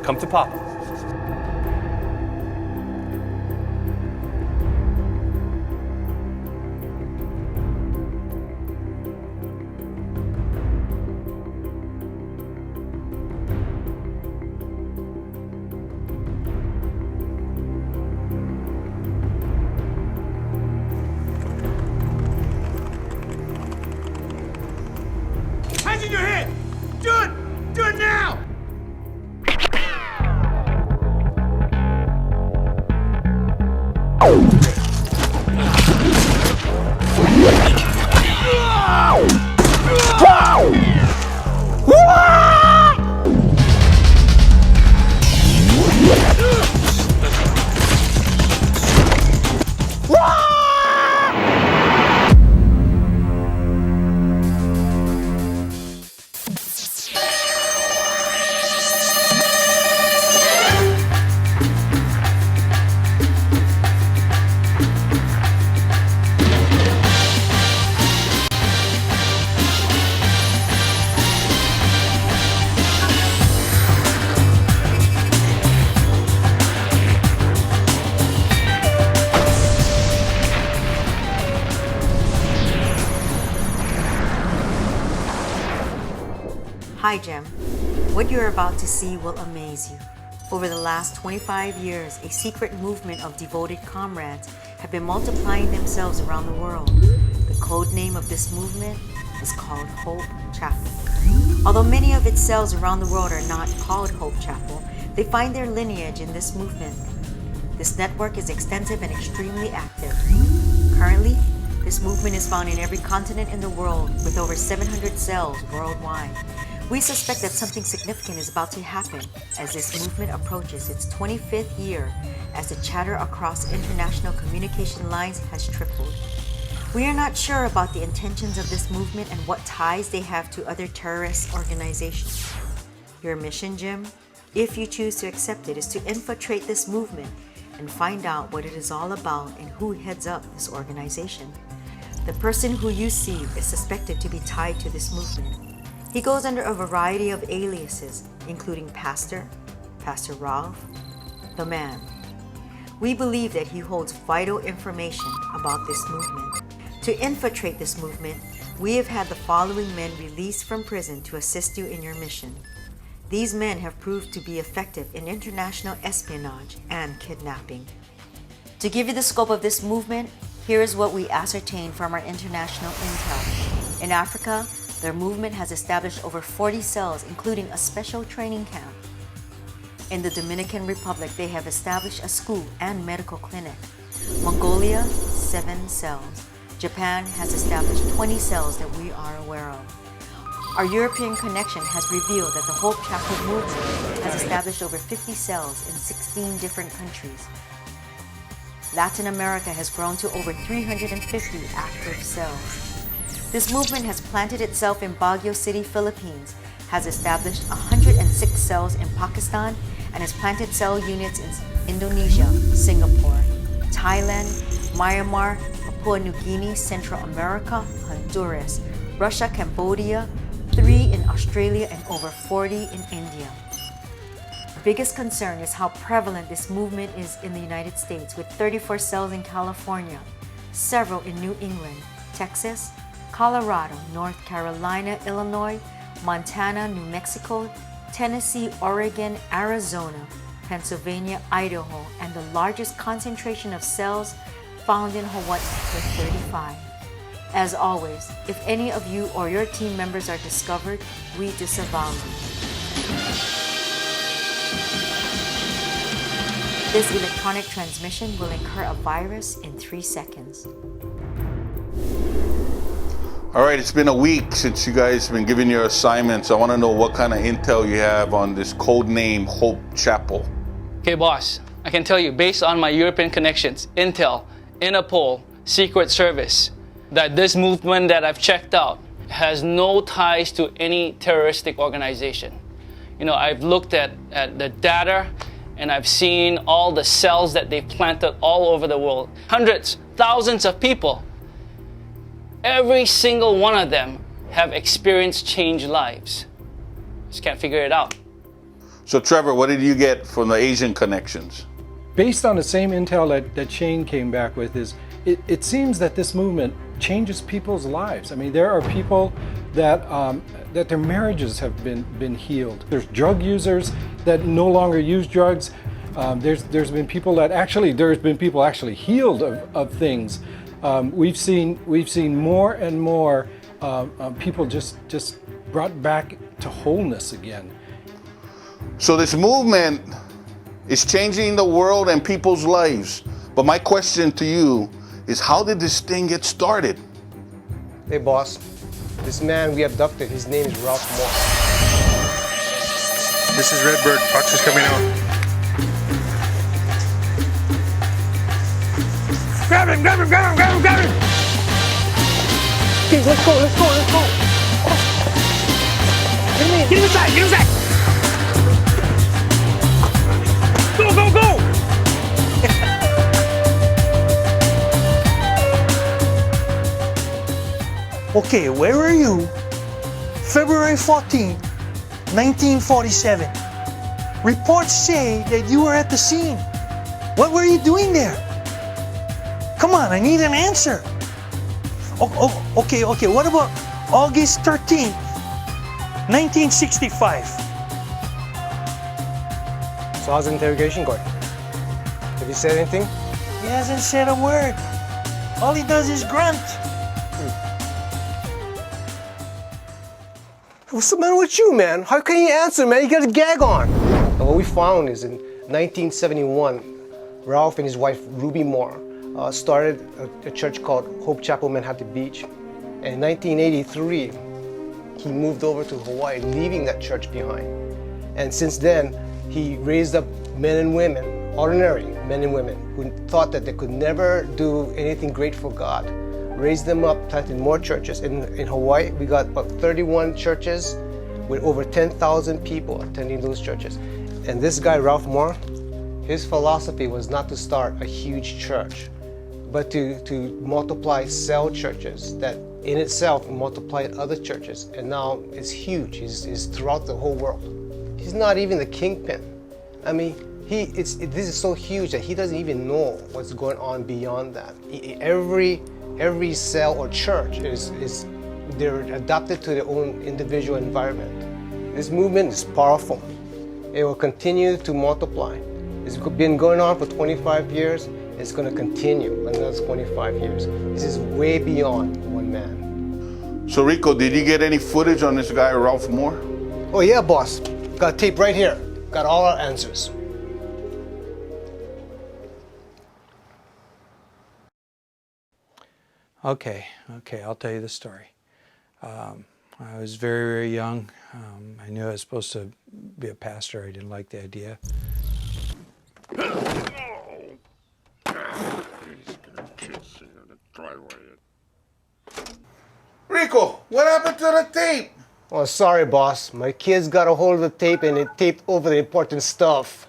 come to Pop. Hands in your head! Do it! Do it now! Hi, Jim. What you're about to see will amaze you. Over the last 25 years, a secret movement of devoted comrades have been multiplying themselves around the world. The code name of this movement is called Hope Chapel. Although many of its cells around the world are not called Hope Chapel, they find their lineage in this movement. This network is extensive and extremely active. Currently, this movement is found in every continent in the world with over 700 cells worldwide. We suspect that something significant is about to happen as this movement approaches its 25th year, as the chatter across international communication lines has tripled. We are not sure about the intentions of this movement and what ties they have to other terrorist organizations. Your mission, Jim, if you choose to accept it, is to infiltrate this movement and find out what it is all about and who heads up this organization. The person who you see is suspected to be tied to this movement. He goes under a variety of aliases, including Pastor Ralph, the Man. We believe that he holds vital information about this movement. To infiltrate this movement, we have had the following men released from prison to assist you in your mission. These men have proved to be effective in international espionage and kidnapping. To give you the scope of this movement, here is what we ascertained from our international intel. In Africa, their movement has established over 40 cells, including a special training camp. In the Dominican Republic, they have established a school and medical clinic. Mongolia, 7 cells. Japan has established 20 cells that we are aware of. Our European connection has revealed that the Hope Chapel movement has established over 50 cells in 16 different countries. Latin America has grown to over 350 active cells. This movement has planted itself in Baguio City, Philippines, has established 106 cells in Pakistan, and has planted cell units in Indonesia, Singapore, Thailand, Myanmar, Papua New Guinea, Central America, Honduras, Russia, Cambodia, 3 in Australia, and over 40 in India. The biggest concern is how prevalent this movement is in the United States, with 34 cells in California, several in New England, Texas, Colorado, North Carolina, Illinois, Montana, New Mexico, Tennessee, Oregon, Arizona, Pennsylvania, Idaho, and the largest concentration of cells found in Hawaii with 35. As always, if any of you or your team members are discovered, we disavow you. This electronic transmission will incur a virus in 3 seconds. All right, it's been a week since you guys have been giving your assignments. I want to know what kind of intel you have on this code name Hope Chapel. Okay, boss, I can tell you based on my European connections, Intel, Interpol, Secret Service, that this movement that I've checked out has no ties to any terroristic organization. You know, I've looked at the data and I've seen all the cells that they've planted all over the world. Hundreds, thousands of people. Every single one of them have experienced changed lives. Just can't figure it out. So Trevor, what did you get from the Asian connections? Based on the same intel that Shane came back with, it seems that this movement changes people's lives. I mean, there are people that that their marriages have been healed. There's drug users that no longer use drugs. There's been people that actually healed of things. We've seen more and more people just brought back to wholeness again. So this movement is changing the world and people's lives. But my question to you is, how did this thing get started? Hey boss, this man we abducted, his name is Ralph Moore. This is Redbird. Fox is coming out. Grab him, grab him, grab him, grab him, grab him! Okay, let's go. Get him inside, get him inside! Go, go, go! Okay, where were you February 14, 1947? Reports say that you were at the scene. What were you doing there? Come on, I need an answer. Okay, what about August 13th, 1965? So how's the interrogation going? Have you said anything? He hasn't said a word. All he does is grunt. What's the matter with you, man? How can you answer, man? You got a gag on. And what we found is in 1971, Ralph and his wife, Ruby Moore, started a church called Hope Chapel, Manhattan Beach. And in 1983, he moved over to Hawaii, leaving that church behind. And since then, he raised up men and women, ordinary men and women, who thought that they could never do anything great for God. Raised them up, planted more churches. In Hawaii, we got about 31 churches with over 10,000 people attending those churches. And this guy, Ralph Moore, his philosophy was not to start a huge church, but to multiply cell churches that in itself multiplied other churches. And now it's huge. He's throughout the whole world. He's not even the kingpin. I mean, this is so huge that he doesn't even know what's going on beyond that. Every cell or church they're adapted to their own individual environment. This movement is powerful. It will continue to multiply. It's been going on for 25 years. It's going to continue another 25 years. This is way beyond one man. So Rico, did you get any footage on this guy, Ralph Moore? Oh yeah, boss. Got tape right here. Got all our answers. Okay, I'll tell you the story. I was very, very young. I knew I was supposed to be a pastor. I didn't like the idea. Rico, what happened to the tape? Oh, sorry, boss. My kids got a hold of the tape and it taped over the important stuff.